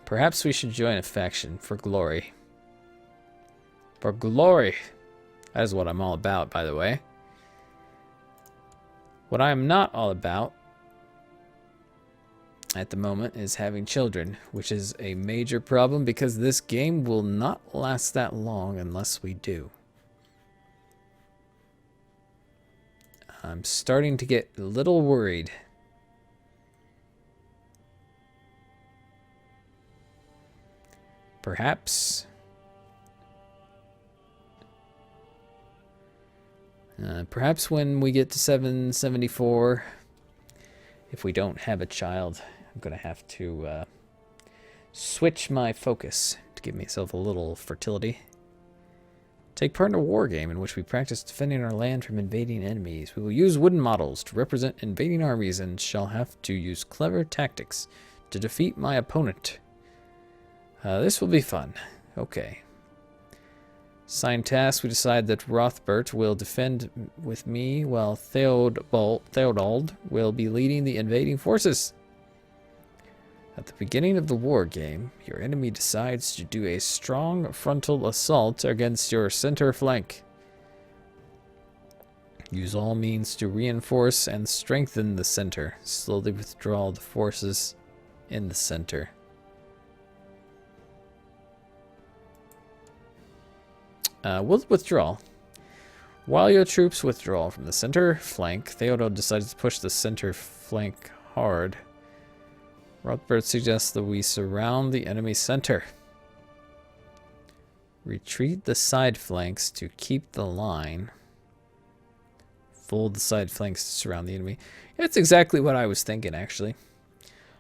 Perhaps we should join a faction for glory. For glory! That is what I'm all about, by the way. What I am not all about at the moment is having children, which is a major problem because this game will not last that long unless we do. I'm starting to get a little worried. Perhaps when we get to 774, if we don't have a child, I'm going to have to switch my focus to give myself a little fertility. Take part in a war game in which we practice defending our land from invading enemies. We will use wooden models to represent invading armies and shall have to use clever tactics to defeat my opponent. This will be fun. Okay. Signed task, we decide that Rothbert will defend with me while Theodald will be leading the invading forces. At the beginning of the war game, your enemy decides to do a strong frontal assault against your center flank. Use all means to reinforce and strengthen the center. Slowly withdraw the forces in the center. We'll withdraw. While your troops withdraw from the center flank, Theodore decides to push the center flank hard. Rothbard suggests that we surround the enemy center. Retreat the side flanks to keep the line. Fold the side flanks to surround the enemy. It's exactly what I was thinking, actually.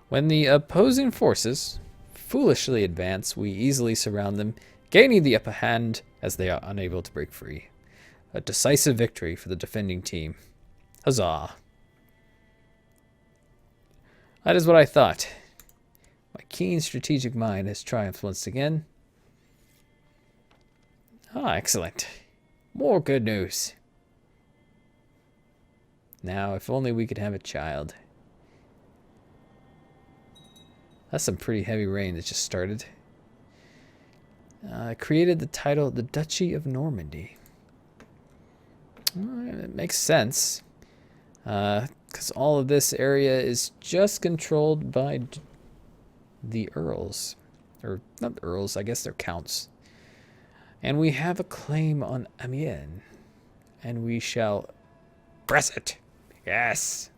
When the opposing forces foolishly advance, we easily surround them, gaining the upper hand as they are unable to break free. A decisive victory for the defending team. Huzzah. That is what I thought. My keen strategic mind has triumphed once again. Ah, excellent. More good news. Now, if only we could have a child. That's some pretty heavy rain that just started. Created the title the Duchy of Normandy. It makes sense. Because all of this area is just controlled by the earls. Or, not the earls, I guess they're counts. And we have a claim on Amiens. And we shall press it. Yes!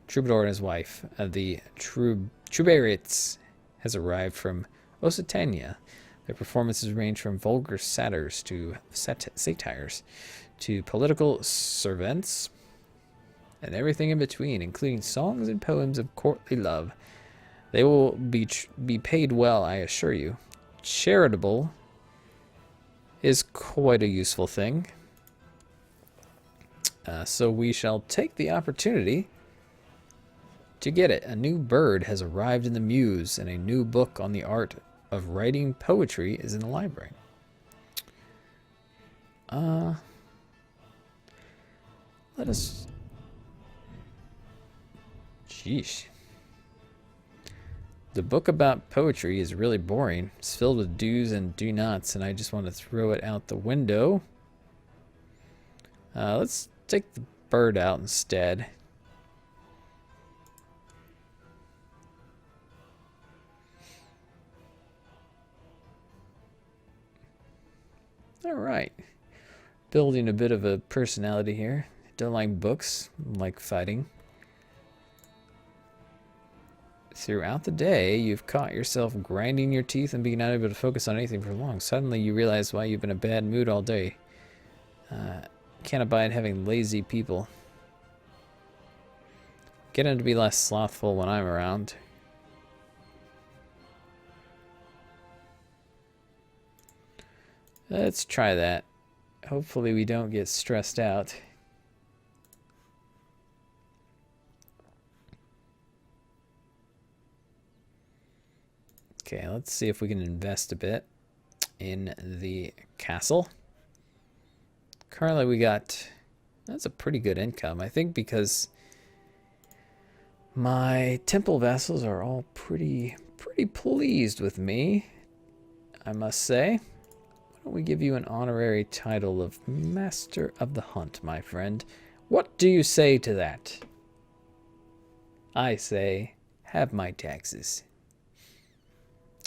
Troubadour and his wife, the Troubarites, has arrived from Occitania. Their performances range from vulgar satires to satires to political servants and everything in between, including songs and poems of courtly love. They will be paid well, I assure you. Charitable is quite a useful thing. So we shall take the opportunity to get it. A new bird has arrived in the Muse, and a new book on the art of writing poetry is in the library. Let us... Sheesh. The book about poetry is really boring. It's filled with do's and do nots, and I just want to throw it out the window. Let's take the bird out instead. All right. Building a bit of a personality here. Don't like books, like fighting. Throughout the day, you've caught yourself grinding your teeth and being unable to focus on anything for long. Suddenly, you realize why you've been in a bad mood all day. Can't abide having lazy people. Get him to be less slothful when I'm around. Let's try that. Hopefully we don't get stressed out. Okay, let's see if we can invest a bit in the castle. Currently we got, that's a pretty good income, I think, because my temple vassals are all pretty pretty pleased with me, I must say. Why don't we give you an honorary title of Master of the Hunt, my friend? What do you say to that? I say, have my taxes.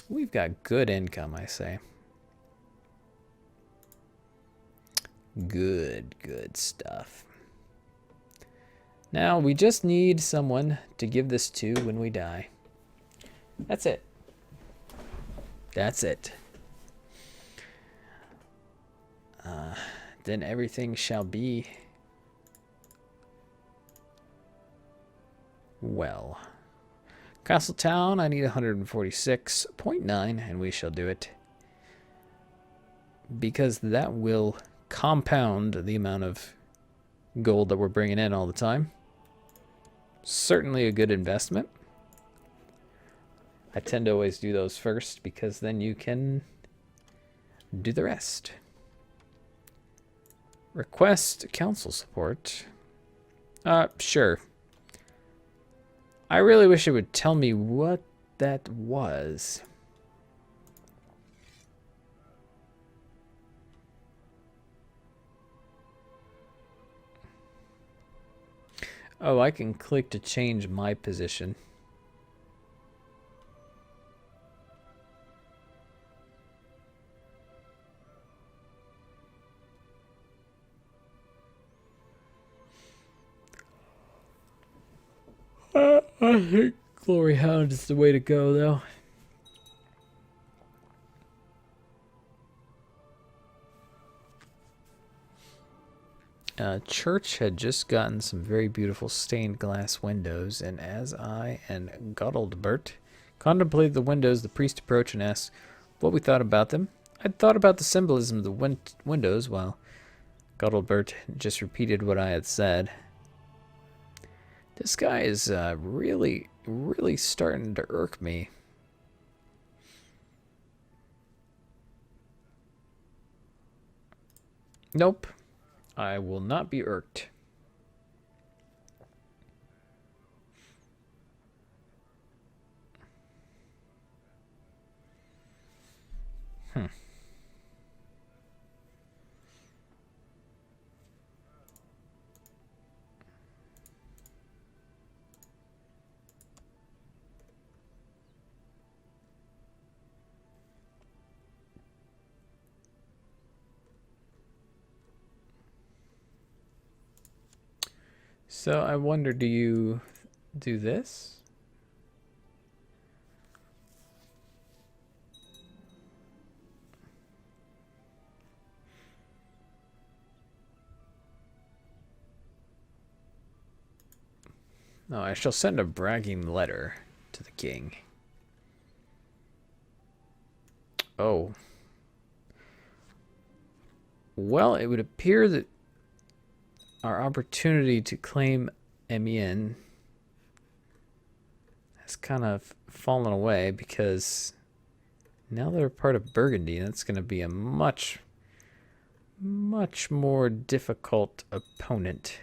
We've got good income, I say. Good stuff. Now, we just need someone to give this to when we die. That's it. That's it. Then everything shall be well. Castletown, I need 146.9, and we shall do it. Because that will compound the amount of gold that we're bringing in all the time. Certainly a good investment. I tend to always do those first because then you can do the rest. Request council support. Sure. I really wish it would tell me what that was. Oh, I can click to change my position. I think Glory Hound is the way to go, though. Church had just gotten some very beautiful stained glass windows, and as I and Godaldbert contemplated the windows, the priest approached and asked what we thought about them. I'd thought about the symbolism of the windows, while Godaldbert just repeated what I had said. This guy is really starting to irk me. Nope. I will not be irked. So I wonder, do you do this? No, I shall send a bragging letter to the king. Oh. Well, it would appear that our opportunity to claim Amiens has kind of fallen away because now they're part of Burgundy. That's going to be a much more difficult opponent.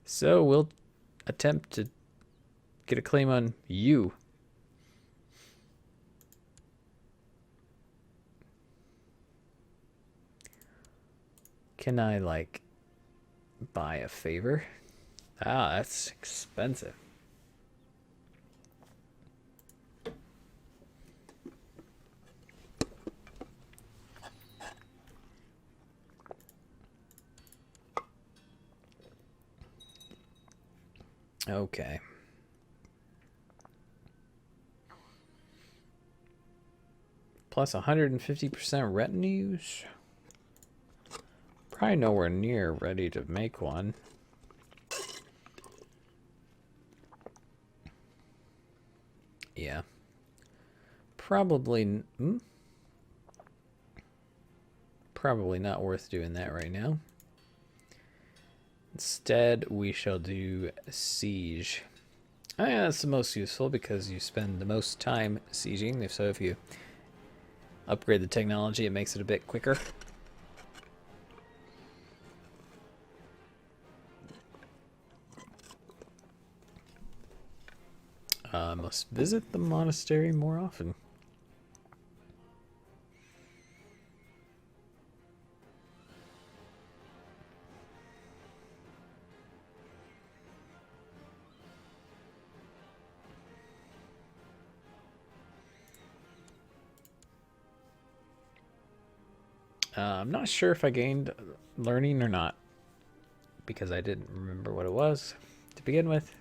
So we'll attempt to get a claim on you. Can I, like, buy a favor? Ah, that's expensive. Okay. Plus 150% retinues. Probably nowhere near ready to make one. Yeah. Probably not worth doing that right now. Instead, we shall do siege. Yeah, that's the most useful because you spend the most time sieging. So if you upgrade the technology, it makes it a bit quicker. I must visit the monastery more often. I'm not sure if I gained learning or not, because I didn't remember what it was to begin with.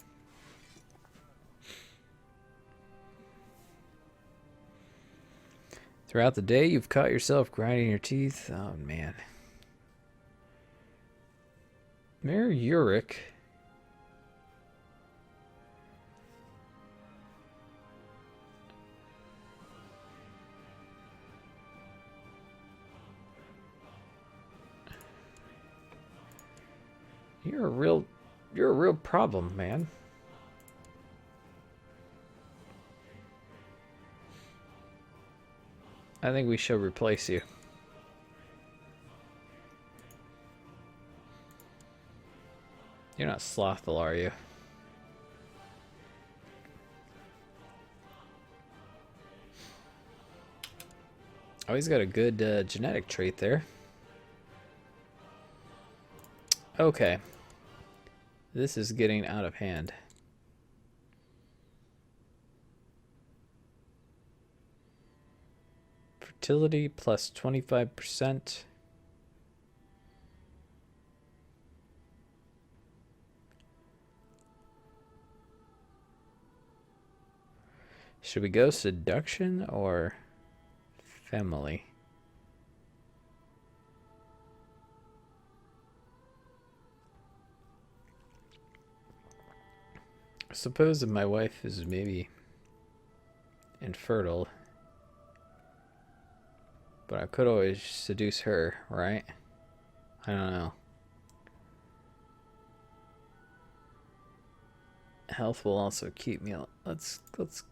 Throughout the day, you've caught yourself grinding your teeth. Oh, man. Mayor Uric. You're a real problem, man. I think we should replace you. You're not Slothful, are you? Oh, he's got a good genetic trait there. Okay. This is getting out of hand. Fertility plus 25%. Should we go seduction or family? I suppose if my wife is maybe infertile, but I could always seduce her, right? I don't know. Health will also keep me. Let's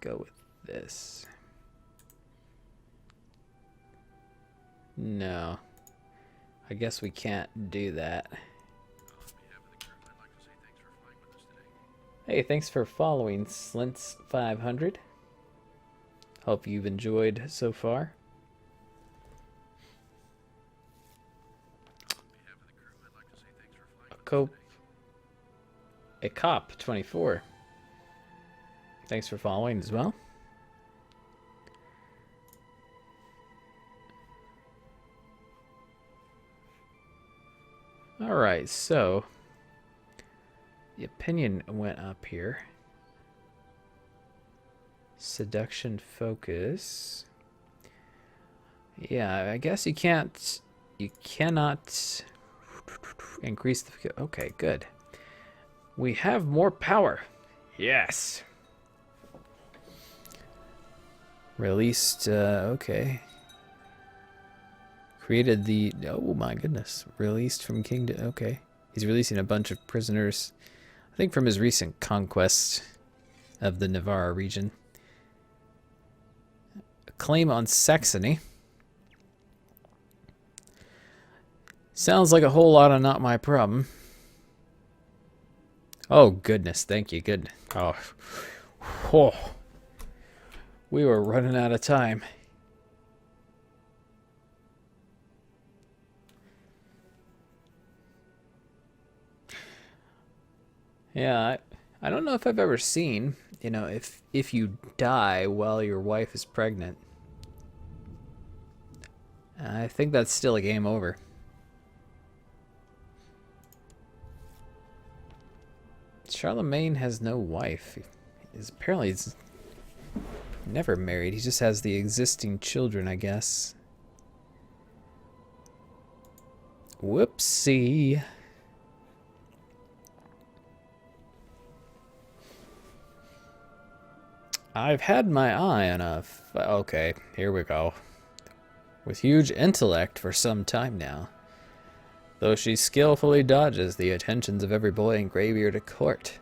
go with this. No, I guess we can't do that. Hey, thanks for following Slints500. Hope you've enjoyed so far. A cop 24. Thanks for following as well. All right, so the opinion went up here. Seduction focus. Yeah, I guess you cannot increase the, okay, good. We have more power. Yes. Released, okay. Created the, oh my goodness. Released from kingdom, okay. He's releasing a bunch of prisoners, I think from his recent conquest of the Navarra region. A claim on Saxony. Sounds like a whole lot of not my problem. Oh, goodness. Thank you. Good. Oh. Oh. We were running out of time. Yeah, I don't know if I've ever seen, you know, if you die while your wife is pregnant. I think that's still a game over. Charlemagne has no wife. Apparently he's never married. He just has the existing children, I guess. Whoopsie. I've had my eye on a... Okay, here we go. With huge intellect for some time now. Though she skillfully dodges the attentions of every boy and graybeard at court.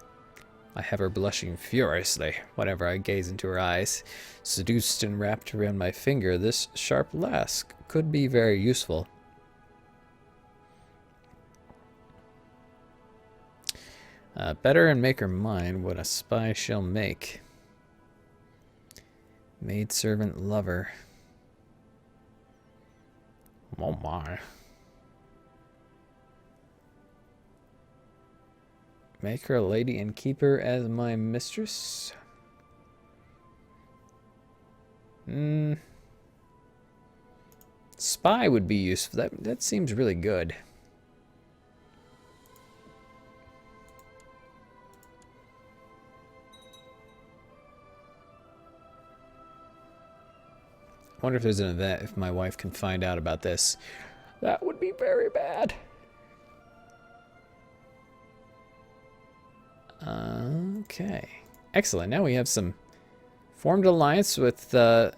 I have her blushing furiously whenever I gaze into her eyes. Seduced and wrapped around my finger, this sharp lass could be very useful. Better and make her mine what a spy shall make. Maidservant lover. Oh my. Make her a lady and keep her as my mistress. Spy would be useful. That seems really good. I wonder if there's an event if my wife can find out about this. That would be very bad. Okay. Excellent. Now we have some formed alliance with the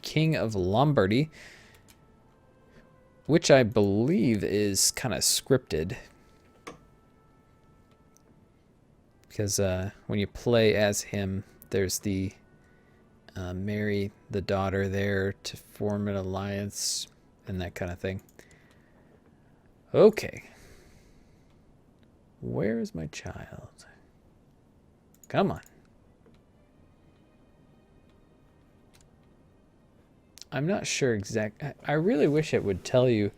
King of Lombardy, which I believe is kind of scripted. Because when you play as him, there's the marry the daughter there to form an alliance and that kind of thing. Okay. Where is my child? Come on. I'm not sure exactly. I really wish it would tell you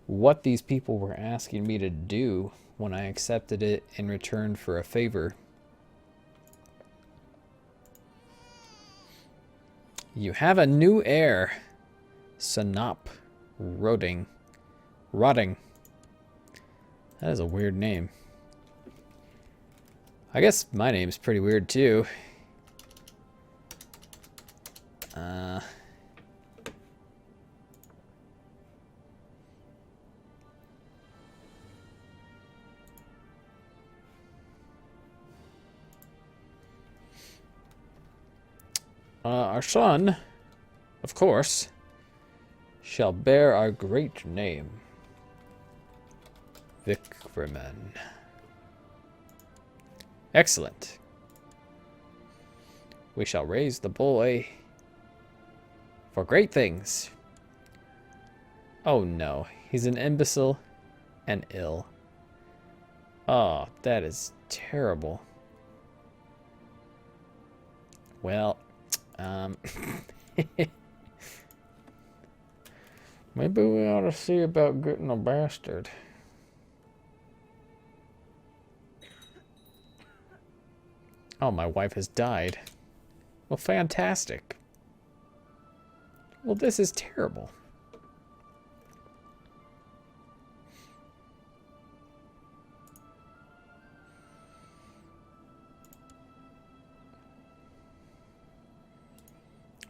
what these people were asking me to do when I accepted it in return for a favor. You have a new heir. Sanop Rotting. That is a weird name. I guess my name's pretty weird too. Our son, of course, shall bear our great name. Vikreman. Excellent. We shall raise the boy for great things. Oh no, he's an imbecile and ill. Oh, that is terrible. Well, maybe we ought to see about getting a bastard. Oh, my wife has died. Well, fantastic. Well, this is terrible.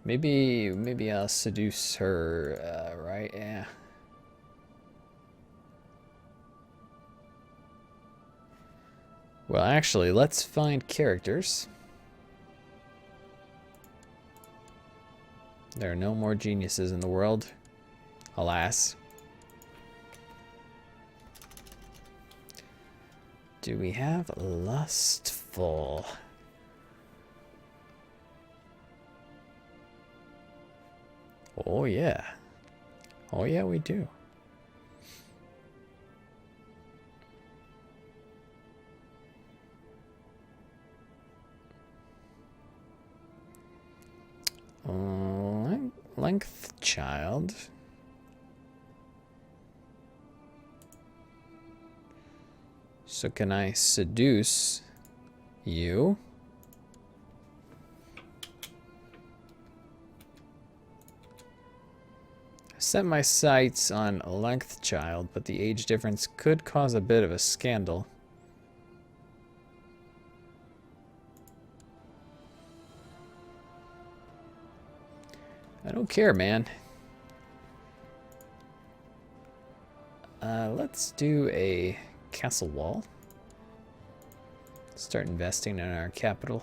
Maybe I'll seduce her, right? Yeah. Well, actually, let's find characters. There are no more geniuses in the world, alas. Do we have lustful? Oh yeah. Oh yeah, we do. Length child. So can I seduce you? I set my sights on a length child, but the age difference could cause a bit of a scandal. I don't care, man. Let's do a castle wall. Start investing in our capital.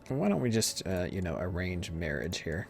Why don't we just, you know, arrange marriage here?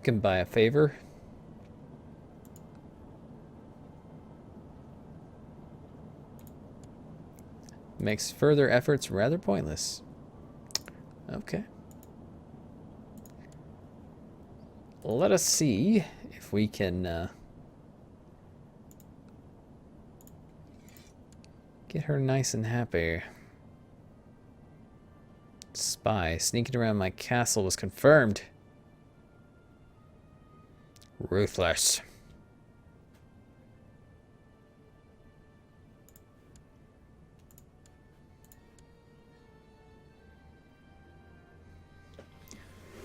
Can buy a favor. Makes further efforts rather pointless. Okay. Let us see if we can get her nice and happy. Spy sneaking around my castle was confirmed. Ruthless.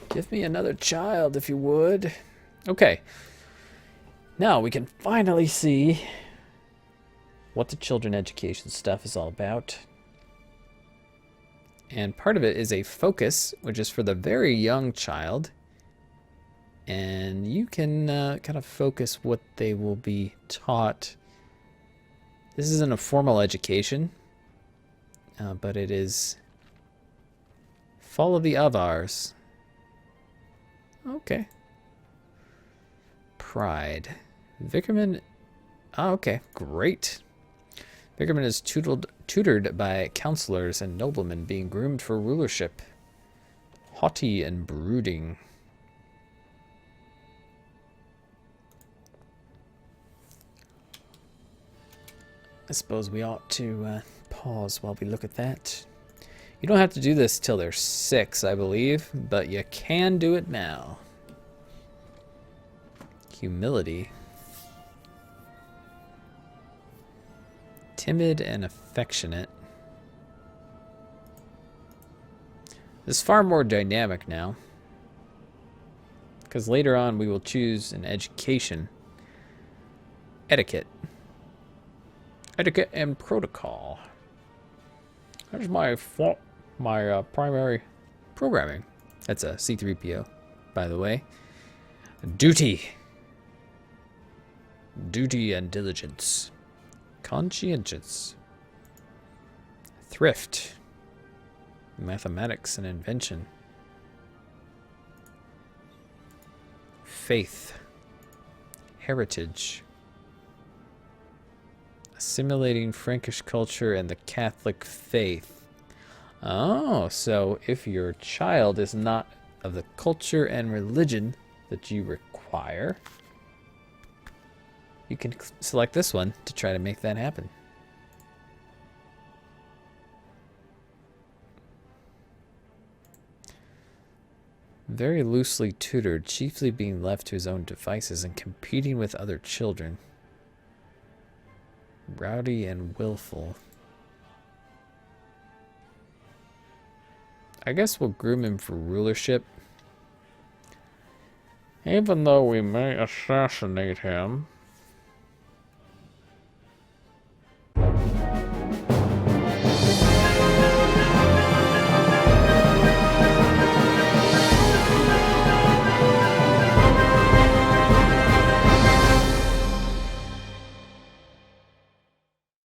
Give me another child, if you would. Okay. Now we can finally see what the children education stuff is all about. And part of it is a focus, which is for the very young child. And you can kind of focus what they will be taught. This isn't a formal education, but it is follow the Avars. Okay. Pride. Vickerman. Oh, okay. Great. Vickerman is tutored by counselors and noblemen being groomed for rulership. Haughty and brooding. I suppose we ought to pause while we look at that. You don't have to do this till they're 6, I believe, but you can do it now. Humility. Timid and affectionate. This is far more dynamic now, because later on we will choose an education. Etiquette. Etiquette and protocol. That's my primary programming. That's a C3PO, by the way. Duty. Duty and diligence. Conscientious. Thrift. Mathematics and invention. Faith. Heritage. Assimilating Frankish culture and the Catholic faith. Oh, so if your child is not of the culture and religion that you require, you can select this one to try to make that happen. Very loosely tutored, chiefly being left to his own devices and competing with other children. Rowdy and willful. I guess we'll groom him for rulership. Even though we may assassinate him,